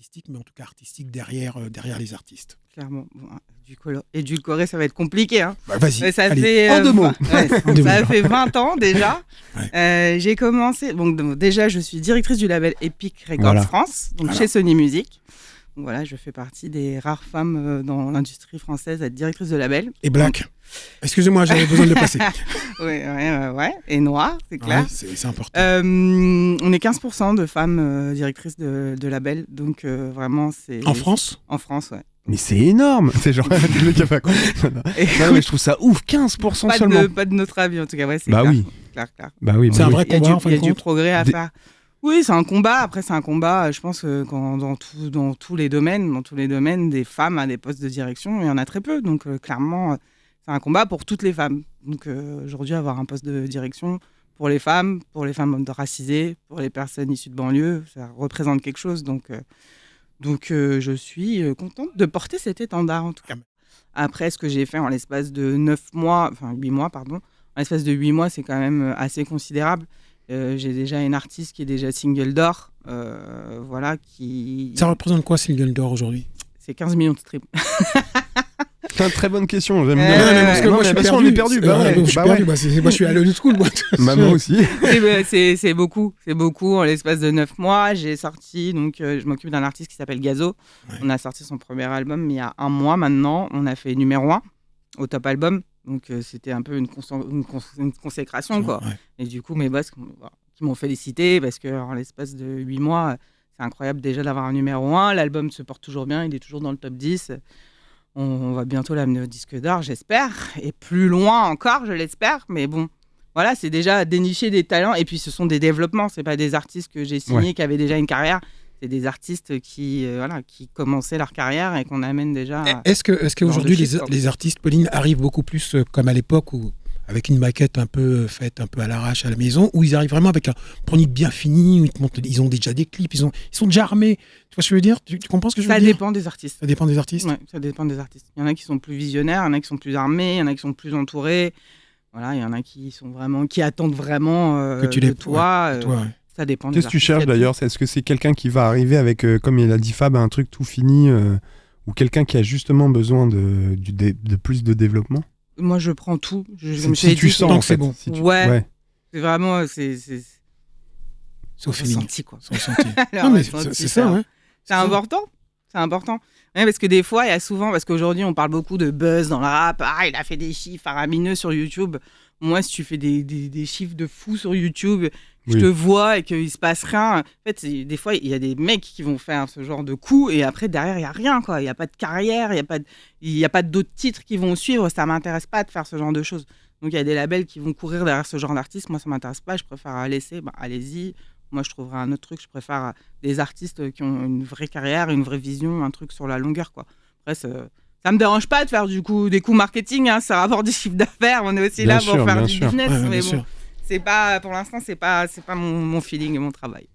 artistique, mais en tout cas artistique derrière les artistes. Clairement. Bon, édulcorer, ça va être compliqué. Hein. Bah, vas-y, Ouais, ça allez. fait, En 2 mots. ça fait 20 ans déjà. Ouais. J'ai commencé. Donc, déjà, je suis directrice du label Epic Records Voilà. France, donc chez Sony Music. Donc voilà, je fais partie des rares femmes dans l'industrie française à être directrice de label. Et Black. Excusez-moi, j'avais besoin de le placer. Ouais. Et noire, c'est clair. Ouais, c'est important. On est 15% de femmes directrices de label, donc vraiment c'est... En France ? En France, ouais. Mais c'est énorme. C'est genre le mec qui a fait quoi. Non, mais je trouve ça ouf, 15% seulement. Pas de notre avis en tout cas, ouais, c'est Bah clair. oui. Clair. Bah oui, C'est un vrai combat, en fin Il y de a du compte. progrès à faire. Oui, c'est un combat. Après, c'est un combat, je pense, dans tous les domaines, des femmes à des postes de direction, il y en a très peu. Donc, clairement, c'est un combat pour toutes les femmes. Donc, aujourd'hui, avoir un poste de direction pour les femmes racisées, pour les personnes issues de banlieue, ça représente quelque chose. Donc, je suis contente de porter cet étendard, en tout cas. Après, ce que j'ai fait en l'espace de 8 mois, en l'espace de 8 mois, c'est quand même assez considérable. J'ai déjà une artiste qui est déjà single d'or, qui... Ça représente quoi, single d'or aujourd'hui ? C'est 15 millions de streams. C'est une très bonne question. J'aime Non, bien. mais parce que moi, je suis perdu. On est perdu. Bah ouais. Je suis perdu. Moi, je suis à l'old school, moi. Moi aussi. C'est beaucoup. C'est beaucoup. En l'espace de 9 mois, j'ai sorti, donc je m'occupe d'un artiste qui s'appelle Gazo. Ouais. On a sorti son premier album il y a 1 mois maintenant. On a fait numéro 1 au top album. Donc, c'était un peu une consécration, quoi. Ouais. Et du coup, mes boss qui m'ont félicité parce qu'en l'espace de 8 mois, c'est incroyable déjà d'avoir un numéro 1. L'album se porte toujours bien, il est toujours dans le top 10. On va bientôt l'amener au disque d'or, j'espère. Et plus loin encore, je l'espère. Mais bon, voilà, c'est déjà dénicher des talents. Et puis, ce sont des développements. Ce n'est pas des artistes que j'ai signés qui avaient déjà une carrière. C'est des artistes qui commençaient leur carrière et qu'on amène déjà. Est-ce qu'aujourd'hui, les artistes, Pauline, arrivent beaucoup plus comme à l'époque où, avec une maquette un peu faite un peu à l'arrache à la maison, où ils arrivent vraiment avec un produit bien fini, où ils ont déjà des clips, ils sont déjà armés. Tu vois ce que je veux dire ? Tu comprends ce que je veux dire ? Ça dépend des artistes. Ça dépend des artistes ? Oui, ça dépend des artistes. Il y en a qui sont plus visionnaires, il y en a qui sont plus armés, il y en a qui sont plus entourés. Voilà, il y en a qui attendent vraiment que tu les toi. Ouais. Ça dépend. Qu'est-ce que tu cherches d'ailleurs ? Est-ce que c'est quelqu'un qui va arriver avec, comme il a dit Fab, un truc tout fini, ou quelqu'un qui a justement besoin de plus de développement ? Moi, je prends tout. Si tu sens, donc c'est bon. Ouais. C'est vraiment... C'est au feeling. Ressenti, quoi. C'est ressenti. Non, mais c'est ça, ouais. C'est important. C'est important. Ouais, parce que des fois, il y a souvent... Parce qu'aujourd'hui, on parle beaucoup de buzz dans le rap. Ah, il a fait des chiffres faramineux sur YouTube. Moi, si tu fais des chiffres de fou sur YouTube, je te vois et qu'il ne se passe rien. En fait, des fois, il y a des mecs qui vont faire ce genre de coups et après, derrière, il n'y a rien, quoi. Il n'y a pas de carrière, il n'y a pas d'autres titres qui vont suivre. Ça ne m'intéresse pas de faire ce genre de choses. Donc, il y a des labels qui vont courir derrière ce genre d'artistes. Moi, ça ne m'intéresse pas. Je préfère laisser. Allez-y. Moi, je trouverai un autre truc. Je préfère des artistes qui ont une vraie carrière, une vraie vision, un truc sur la longueur, quoi. Après, ça me dérange pas de faire des coups marketing, hein, ça rapporte du chiffre d'affaires. On est aussi là pour faire du business, mais bon, c'est pas pour l'instant, c'est pas mon feeling et mon travail.